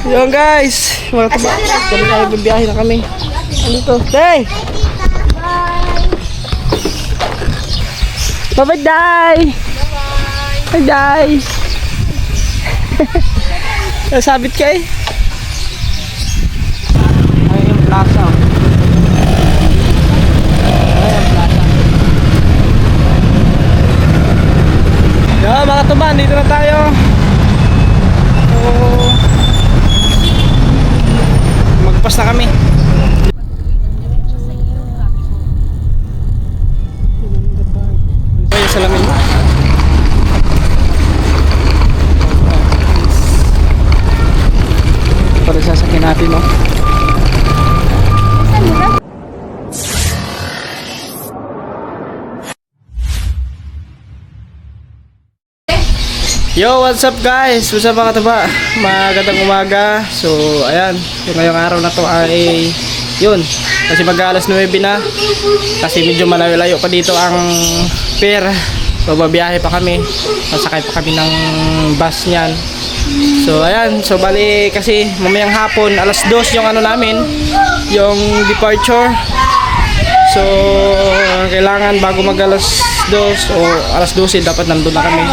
Yun guys, mga taba. Kami tayo bibiyahe na kami. Ano to? Day! Bye-bye, Day! Bye, Day! Nasabit ka eh. Ayun yung plaza. Yan mga tuman, dito na tayo. So, magpas na kami. Ayun, salamin. Para sasakyan natin, no? Yo, what's up guys? What's up mga taba? Magandang umaga. So, ayan, yung ngayong araw na to ay yun, kasi mag-alas 9 na. Kasi medyo malayo pa dito ang pier. So, babiyahe pa kami. Masakay pa kami ng bus niyan. So, ayan, so bali kasi mamayang hapon, alas 2 yung ano namin, yung departure. So, kailangan bago mag alas 2 o alas 12 dapat nandun na kami.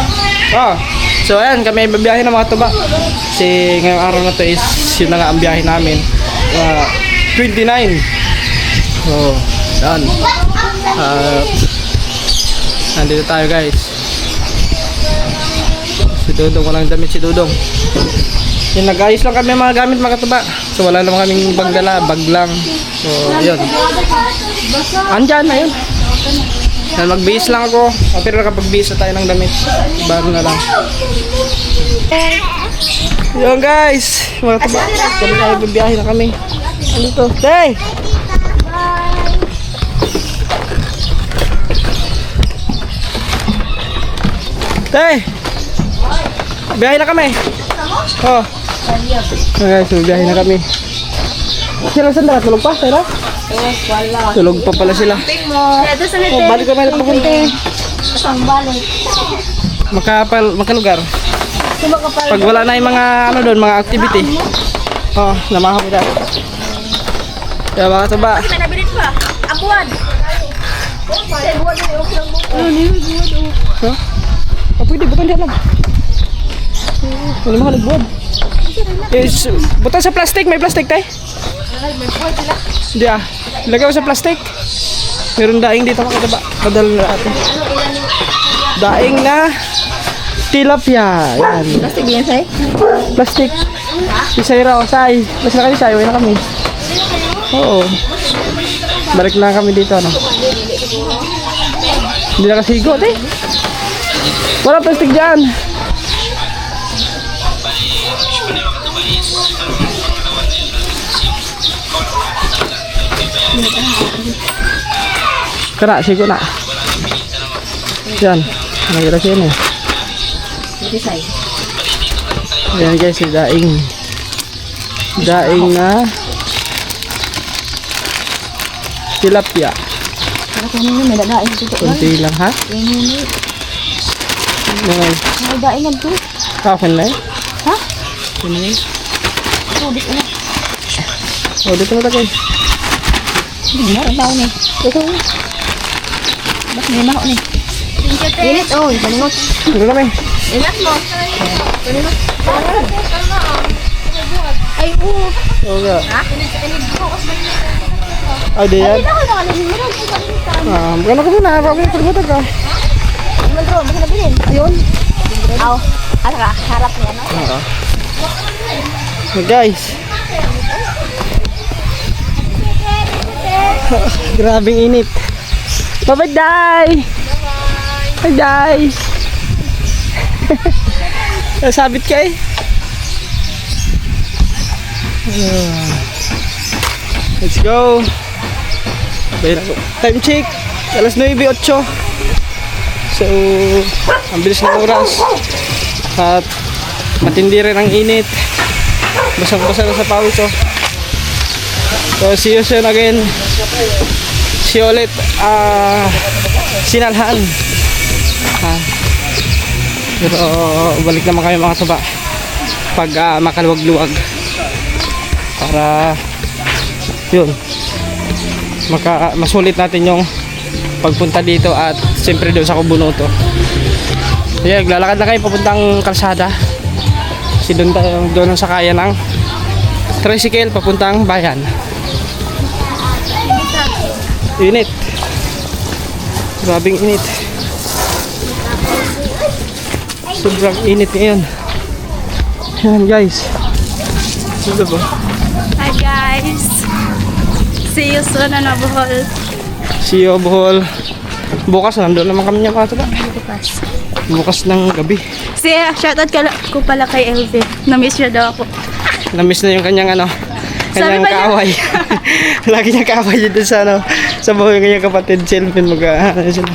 So ayan, kami babiyahe ng mga tuba. Kasi ngayong araw na to is yun na nga ang biyahe namin. 29. So, ayan. Nandito tayo guys. Si Dudong, walang damit si Dudong. Yung nag-ayos lang kami mga gamit mga tuba. So wala naman kaming bagdala, bag lang. So yun. Andyan na yun. Mag-base lang ako. Pero nakapag-base na tayo ng damit. Baro na lang. Yun guys, mga taba. Kami tayo bibiyahe na kami. Ano to? Day! Day! Biyahe na kami. Oh. Okay, so biyahe na kami. Sila saan na? Tulog pa? Sila? Wala. Tulog pa pala sila. Oh, balik ka balik papunta. Isang balik. Makalugar. Pag wala na yung mga ano doon, mga activity. Oh, namahaw kita. Kaya mga taba. Kasi may nabilit pa. Abuan. Huh? Oh, pwede, bukan dyan lang. Wala mga nagbuwan. Butan sa plastic, may plastic tayo. Hindi ah. Lagay mo sa plastic. Meron daing dito mga kataba. Padala na natin. Daing na tilapia. Yan. Plastic yan, say? Plastic. Isay raw, say. Basta na kami, say. Uwi na kami. Oo. Balik na kami dito, ano. Hindi na kasigo, te. Wala plastic dyan. Kena, sigo na. Yan. Nagkira siya na. Ayan guys, daing. Daing na tilapia. Kunti lang ha? May daing nga ito. Kapan na eh? Ha? Ano yun? Dito na. Oh, dito na tagay. Hindi na, tao ni. Ito. Ba't may maho ni? Init, oh, ipalingot. Dito na kami. Inat mo. Palingot. Ay, oo. Oo nga. Ha? Ah, di yan? Ay, ako nakalimutan. Magkano ka muna? Bakit yung pagbutan ka? Ano bro, baka nabilin. Ayun. Aw, ano ka? Harap niya, no? Oo. So guys. Grabing init. Bye-bye, Day! Bye, Day! Nasabit ka eh. Let's go. Time check. Alas 9:08. So, ang bilis ng oras. At matindi rin ang init. Basang-basa na sa pawis, oh. So, see you soon again. See you ulit. Sinalhaan. Pero balik naman kami mga tuba pag makaluwag-luwag. para yun masulit natin yung pagpunta dito at siyempre doon sa Kubunuto. Kaya naglalakad na kayo papuntang kalsada kasi doon ang sakayan ng tricycle papuntang bayan. Init, grabing init, sobrang init ngayon. Yan guys, ito ba? Hi guys. See you soon on Bohol. See you Bohol. Bukas nandun naman kami niya kata ba? Bukas ng gabi. Shoutout ko pala kay LV. Na-miss siya daw ako. Na-miss na yung kanyang kanyang Sabi pa niya- kaaway. Lagi niya kaaway dito sa sa buhay ng kanyang kapatid. Selfie sila.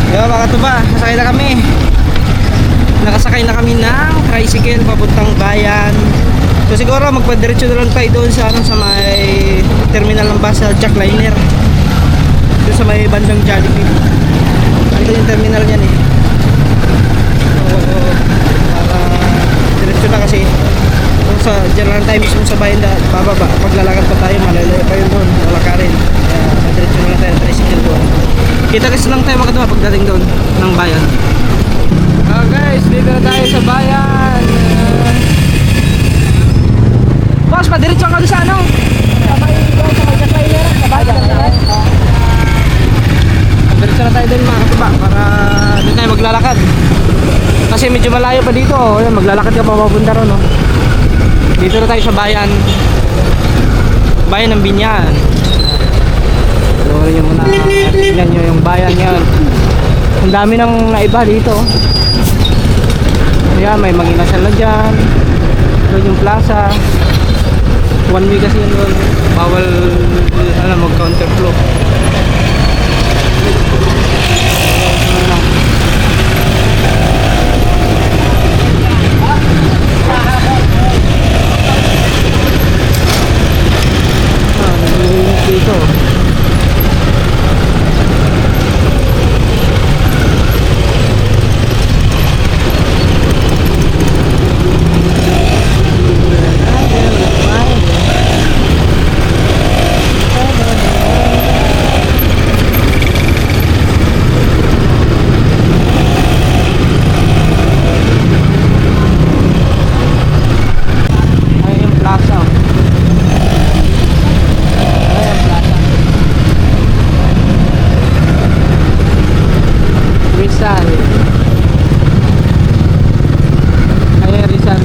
Yo mga tuba, nasakay na kami. Nakasakay na kami ng tricycle papuntang bayan. So siguro magpadiretso na lang tayo doon sa sa may terminal ng bus sa Jackliner. Doon sa may bandang Jollibee. Ito yung terminal niyan eh. So para diretso na kasi kung sa General Times kung sa bayan bababa, paglalakad pa tayo malalayo pa yun doon, lalakarin. Kaya diretso na lang tayo ng tricycle doon. Kita kasi lang tayo makatuwa pagdating doon ng bayan. Guys, dito na tayo sa bayan. Boss, padiretso ka doon sa ano? Diretso na tayo doon mga katuba para doon tayo maglalakad. Kasi medyo malayo pa dito. Ayan, maglalakad ka pa papunta ron. Oh. Dito na tayo sa bayan. Bayan ng Binyan. Lorin nyo muna. Tingnan nyo yung bayan yan. Ang dami nang naiba dito. Ayan, may manginasal na dyan. Doon yung plaza. One way kasi yun doon. Bawal mag-counterflow. Dito. Ayun yung plaza. Rizal. Ayan, Rizal.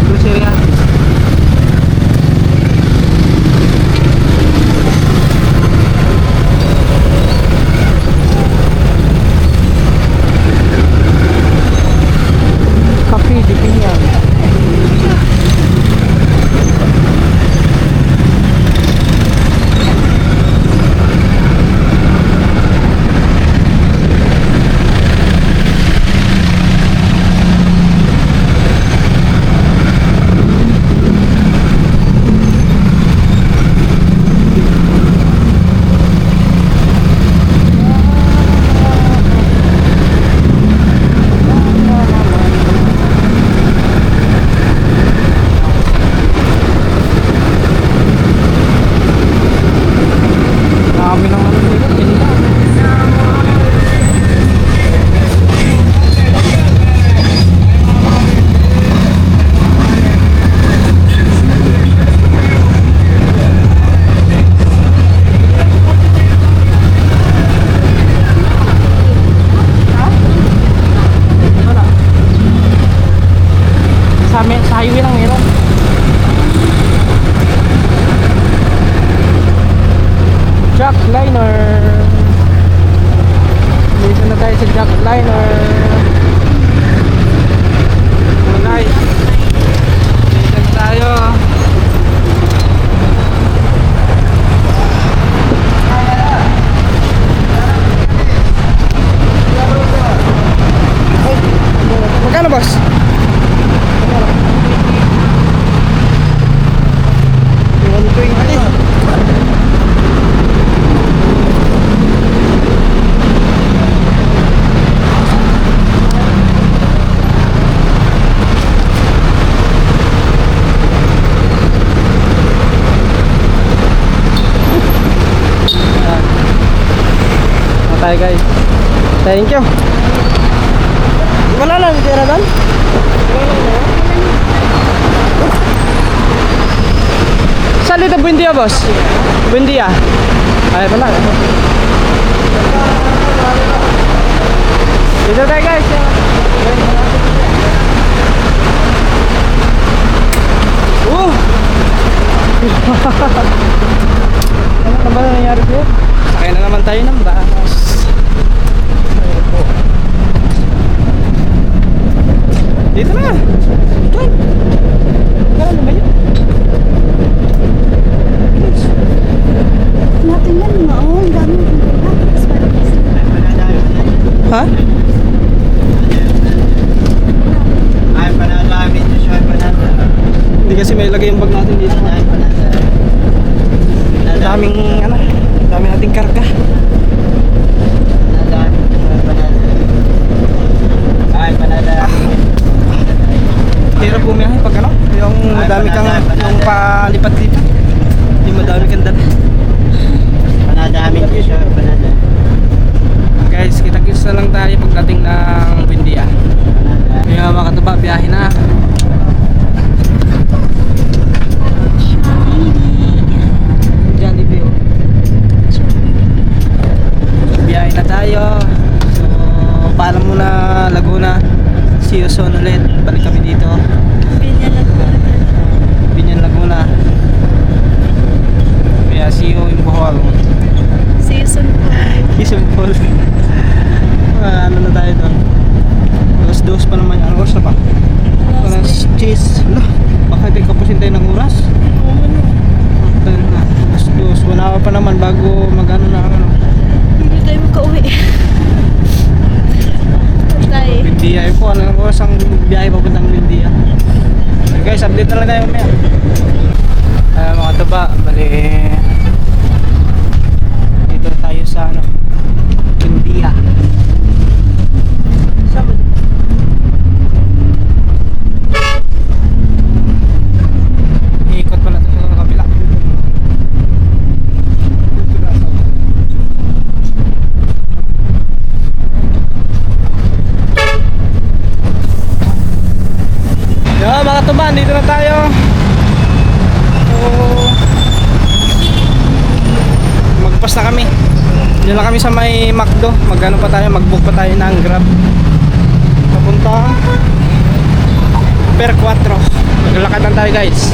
Cruceria. Cafe de Piñan. Dami naman dito. Sa highway lang meron. Jackliner. Dito na tayo sa Jackliner. Mga guys, dito na tayo. Magkano boss? tayo guys. Thank you. Wala lang, tira doon? Saan dito Buendia, boss? Buendia. Ay, pala. Dito tayo guys. Ano ba nangyari dito? Sakay na naman tayo ng bus. Ayun po. Dito na. Doon. Gano'n ba yun? Natin yan, ang dami. Ha? Ay, panalawin niyo siya, panalawin. Hindi kasi may lagay yung bag natin dito. Daming ano, dami nating karga. Ay, panalawin. Hirap bumiyahe pag ano, yung madami kang yung palipat-lipat. Yung madami kang dala. Panalawin niyo siya, panalawin. Guys, kita-kits na lang tayo pagdating ng Buendia. Kaya mga katuba, biyahe na. Jollibee, oh. Biyahe na tayo. So, paalam muna Laguna. See you soon ulit. Balik kami dito. Binyan Laguna. Kaya see you in Bohol. Season Quezon Fall. Ano na tayo doon? Alas 2 pa naman. Ano oras na ba? Alas 10. Wala. Baka di kapusin tayo ng oras. Tayo na. Alas 2. Wala pa naman bago mag-ano na ano. Hindi tayo makauwi. Tayo. Buendia yun po. Ano oras ang biyahe papuntang Buendia? Okay, guys, update na lang tayo mamaya. Mga tuba. Bali. Dito tayo sa ano. Buendia. Ikot pa natin sa kabila. Yo, mga tuman, dito na tayo. So, magpas na kami. Diyan lang kami sa may McDo. Magano pa tayo, mag-book pa tayo ng Grab. Papunta Per 4. Maglalakad lang tayo guys.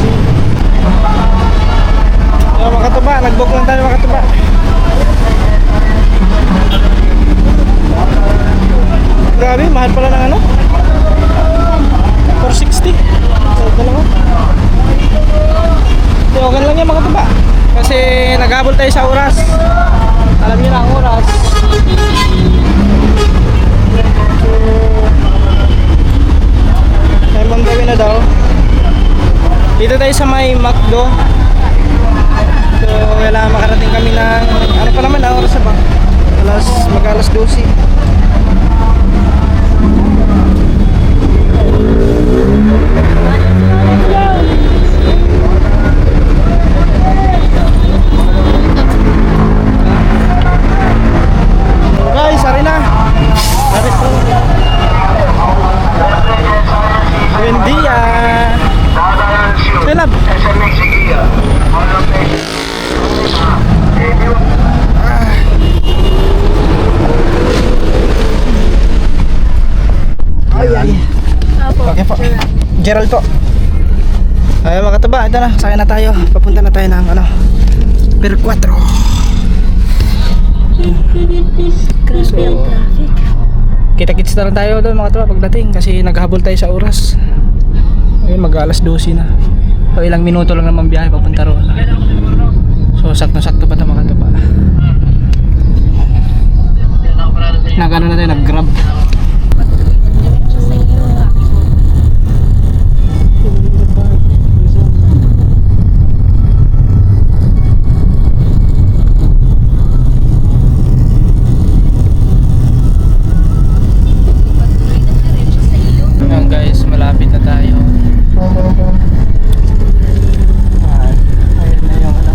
Yo, mga katuba, nag-book lang tayo mga katuba. Grabe, mahal pala ng ano 460. So, dalawa. So, okay lang yan mga katuba. Kasi naghabol tayo sa oras. Alam niyo na ang oras. Time on the way na daw. Dito tayo sa may McDo. So, kailangan makarating kami ng ano pa naman ang oras na ba? Mag-alas 12. Guys, hari na. Hari po. Buendia. Silap. Okay po. Gerald po. Ay mga katuba, ito na. Sakay na tayo. Papunta na tayo ng ano Per 4. Grabe ang traffic. Kita-kits na lang tayo doon mga katuba pagdating. Kasi naghahabol tayo sa oras. Ayun, mag-alas 12 na. So ilang minuto lang naman biyahe papunta roon. So sakto-sakto pa ito mga katuba. Nag-ano na tayo, nag-grab. Ayan guys, malapit na tayo. Ayun na yung ano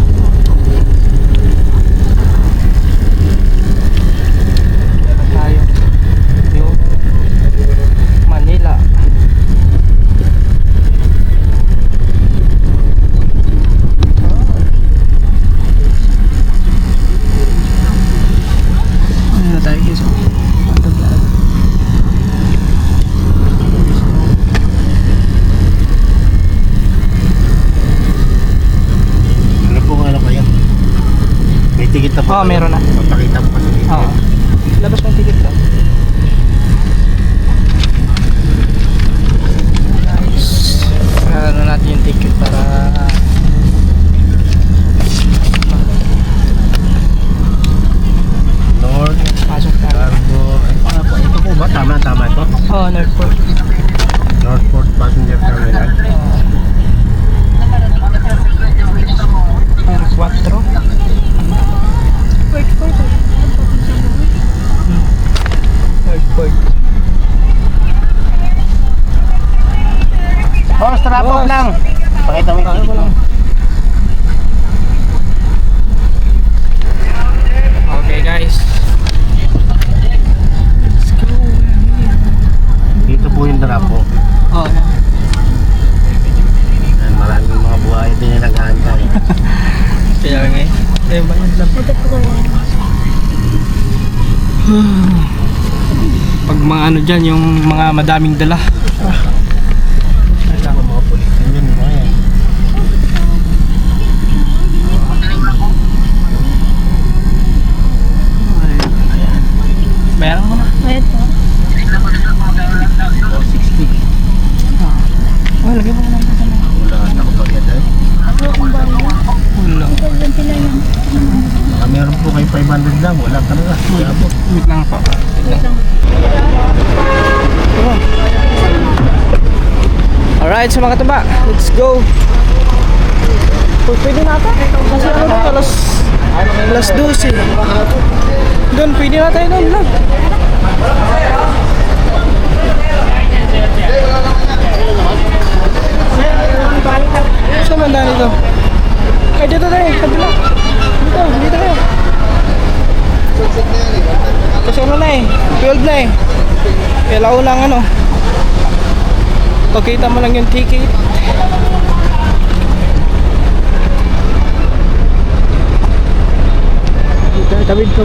ticket na po. Oo, meron na. Papakita mo kasi ticket. Oo. Labas mo yung ticket to. Ano natin yung ticket para North pasok tayo. Cargo. Ito po ba? Tama ito? Oo, Northport. Northport Passenger Terminal. Air 4. Northport. Oh, strap off Boss. lang. Pakita mo yung Ano ticket mo mo. lang? Okay guys. Dito po yung drop po. Oh, Ayan, maraming mga buhay din yung nag-aantay. kaya nga eh. Ayun ba yun lang? Pag mga ano dyan, yung mga madaming dala. Kailangan mga pulis din yun. Mga yan. Bayaran mo na. Ito. Oh, 60. Oh, lagyan mo na. Wala na ako pag yan. Wala. Baka meron po kayo 500 lang. Wala talaga. Kaya po. Wait lang po. Alright, sa mga katuba, let's go. Pwede na ata. Kasi ano na, alas 12. Doon, pwede na tayo doon lang. Saan man daan ito? Ay, dito tayo, kabila. Dito tayo. Kasi ano na eh, 12 na eh. Kaya launa ang ano. Pagkita mo lang yung ticket. Tawid ko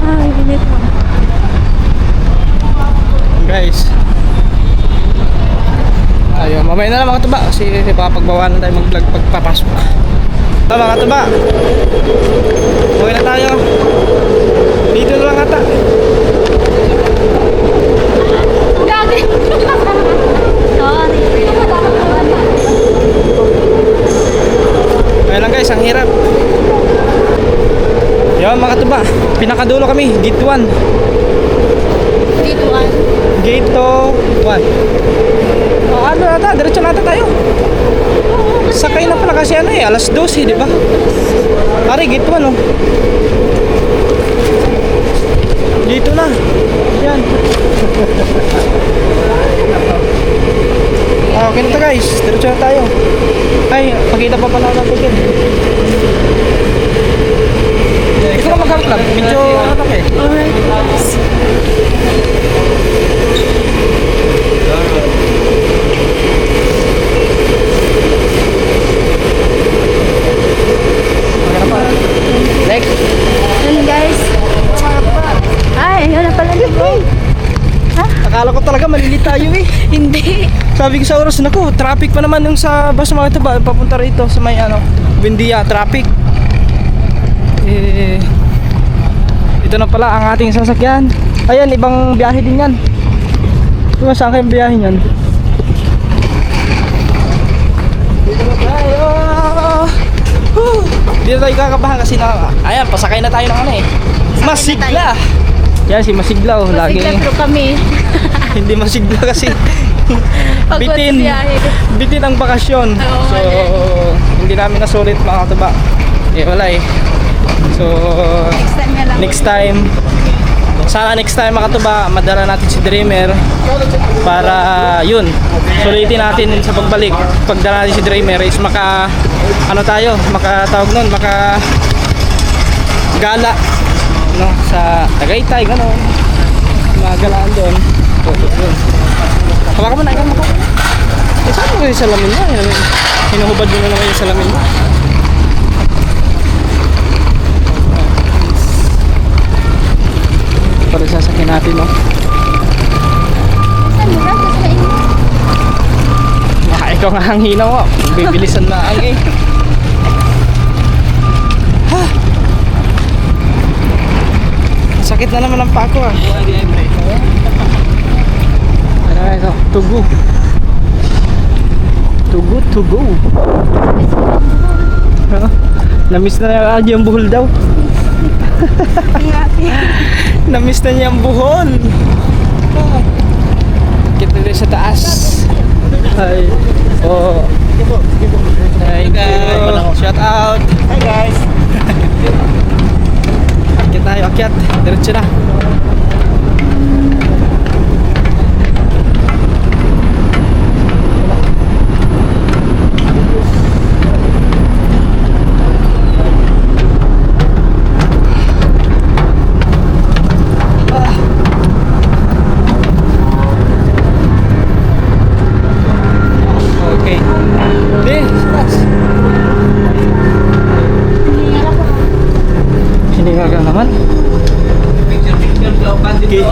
Ay, binit mo. guys. Ayun, mamaya na lang mga tuba kasi papagbawalan tayo mag-vlog pagpapasok. Mga tuba, uwi na tayo. Dito na lang ata. Gagi! Sorry. Ayun lang guys, ang hirap. Yun mga tuba, pinakadulo kami, gate 1. Dito an. Gate 1. Oh, ano nata, diretso nata tayo. Sakay na pala kasi ano eh, alas 12, di ba? Pare, gate 1 oh. Dito na. Yan. Okay na to guys, diretso na tayo. Ay, pakita pa pala natin yun. Ito ka mag-vlog, medyo ano eh. Alright. Next. Yan guys. Ay, ayun na pala dito. Akala ko talaga malilit tayo eh. Hindi. Sabi ko sa oras, naku, traffic pa naman yung sa bus mga ito ba, papunta rito sa may ano, Buendia, traffic. Eh, ito na pala ang ating sasakyan. Ayan, ibang biyahe din yan. Kung saan kayong biyahe yan? Dito na tayo. Dito tayo kakabahan kasi na, ayan, pasakay na tayo ng ano eh. Masigla. Yan si Masigla oh, lagi. Masigla pero kami. Hindi masigla kasi Pagod sa bitin biyahe. bitin ang bakasyon. Oo, So hindi namin nasulit mga katuba. Eh wala eh. So Next time na lang. next time, sana next time mga katuba madala natin si Dreamer para yun, sulitin natin sa pagbalik. Pagdala natin si Dreamer is maka ano tayo, makatawag nun, maka gala no sa Tagaytay gano'n. Magalaan doon. Hawakan mo na, ikaw mo. Eh, saan mo yung salamin mo? Hinuhubad mo na naman yung salamin mo. Para sasakyan natin, no? Saan mo? Kasi mainit. Ikaw nga ang hinaw mo. Bibilisan na ang eh. Sakit na naman ang paa ko ah. Ay, ito. Tugo. Tugo. Namiss na yung buhol daw. Namiss na niya ang buhol. Kita din sa taas. Ay. Oh. Thank you. Shout out. Hi guys! Akyat tayo, akyat. Diretso na. Okay. Di, taas. Hininga ka naman. Okay.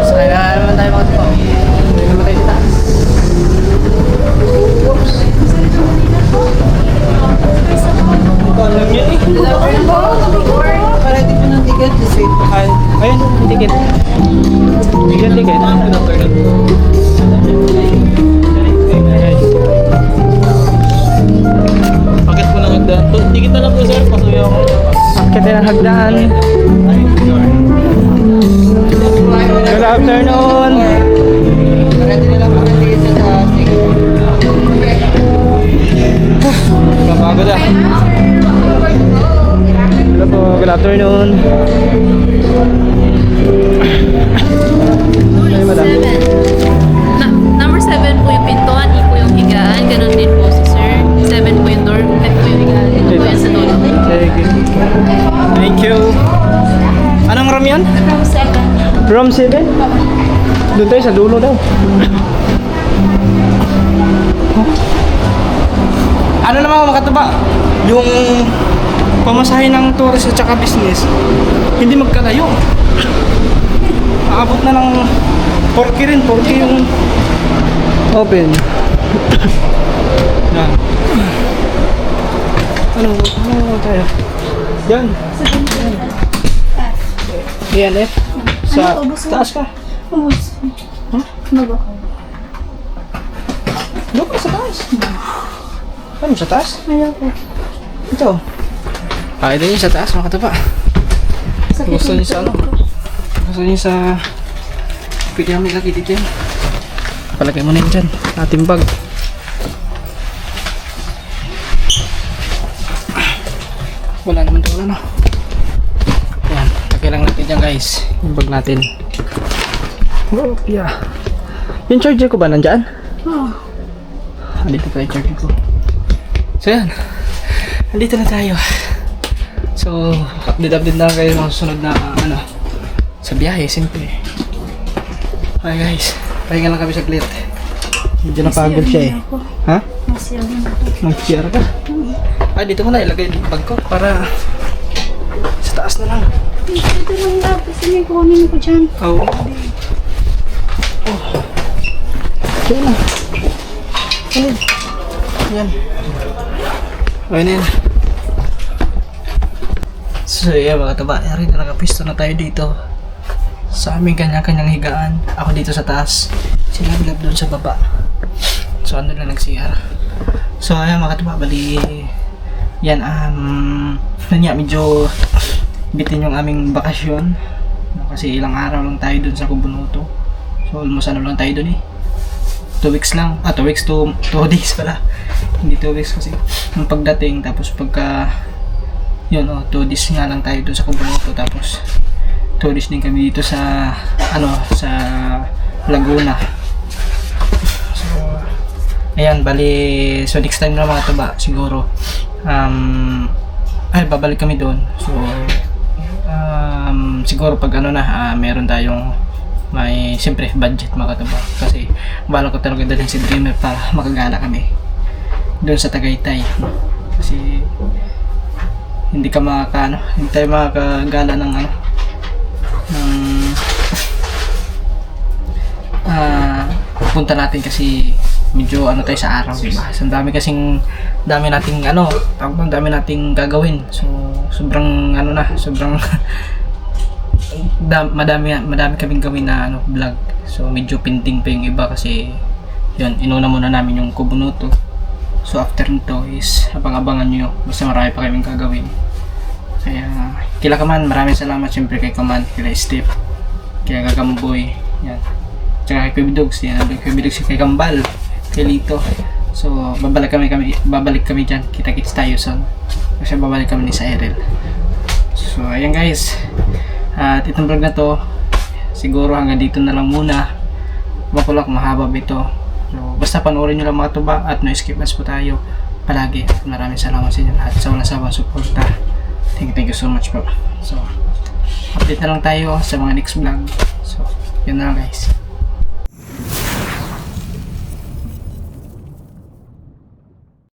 Sakay na naman tayo mga tipaw. Hindi naman tayo sa taas. Whoops. Ikaw lang yun eh. Parating ko ng ticket, receipt. Ayun, ticket. Ticket. Bakit po ng hagdan? Ticket na lang po sir, pasuyo ako. Akit din ang hagdaan. Good afternoon. Parating na lang po ng ticket sa ticket. Kapagod ah. Hello po, good afternoon. Ay, madam. Number 7 po yung pintuan, E po yung higaan, ganun din po si sir. 7 po yung door, F po yung higaan, ito po yung sa dulo. Thank you. Thank you. Anong room yan? From 7. Room 7? Doon tayo sa dulo daw. Ano naman ako makataba? Yung pamasahe ng tourist at saka business, hindi magkalayo. Aabot na ng 4K rin, 4K yung open. Yan. Ano tayo? Yan. Yan eh. Sa taas ka. Huh? Doon ka sa taas. Ano sa taas? Ito. Ito yung sa taas, mga kataba. Gusto niyo sa ano? Gusto niyo sa... Pwede namin laki dito yan. Palagay mo na yun dyan. Ating bag. Wala naman ito, wala na. Yan, lagay lang natin dyan guys. Yung bag natin. Oh, yeah. Yung charger ko ba nandyan? Oo. Andito pa yung charger ko. So yan. Andito na tayo. So, update na kayo mga susunod na ano sa biyahe, simple. Okay guys, pahinga lang kami saglit. Medyo napagod siya eh. Ha? Mag-CR ka? Ay, dito ko na ilagay yung bag ko para sa taas na lang. Ito lang dapat. Sige, kukunin ko dyan. Oo. Oh. Okay na. Alin? Yan. Okay na yan. So yeah mga taba, rin na nakapisto na tayo dito sa aming kanya-kanyang higaan. Ako dito sa taas, si Lab doon sa baba. So ano lang nag-CR. So ayan mga taba, bali yan medyo bitin yung aming bakasyon kasi ilang araw lang tayo doon sa Kubunuto. So almost ano lang tayo doon eh, 2 weeks lang, 2 weeks to 2 days pala, hindi 2 weeks kasi yung pagdating, tapos pagka yun 2 days nga lang tayo doon sa Kubunuto, tapos 2 days din kami dito sa sa Laguna. So ayan, bali so next time na mga taba siguro babalik kami doon. So siguro pag meron tayong may siyempre budget mga taba, kasi bala ko talaga dalhin si Dreamer para makagala kami doon sa Tagaytay, kasi hindi tayo makakagala ng punta natin kasi medyo ano tayo sa araw, diba? So, dami nating dami nating gagawin. So, sobrang madami kaming gawin na vlog. So, medyo pending pa yung iba kasi yun, inuna muna namin yung Kubunuto. So, after nito is abang-abangan nyo. Basta marami pa kaming gagawin. Kaya, kila Kaman, maraming salamat syempre kay Kaman, kila Steve, kaya Gagamboy, yan. Tsaka kay Kubidogs, yan. Kay Kubidogs, kay Kambal, kay Lito. So, babalik kami dyan. Kita-kits tayo son. Kasi babalik kami ni sa Erel. So, ayan guys. At itong vlog na to, siguro hanggang dito na lang muna. Makulak, mahaba ba ito. So, basta panoorin nyo lang mga tuba at no skip ads po tayo palagi. At maraming salamat sa inyo lahat sa walang sawang suporta. Thank you so much po. So, update na lang tayo sa mga next vlog. So, yun na lang guys.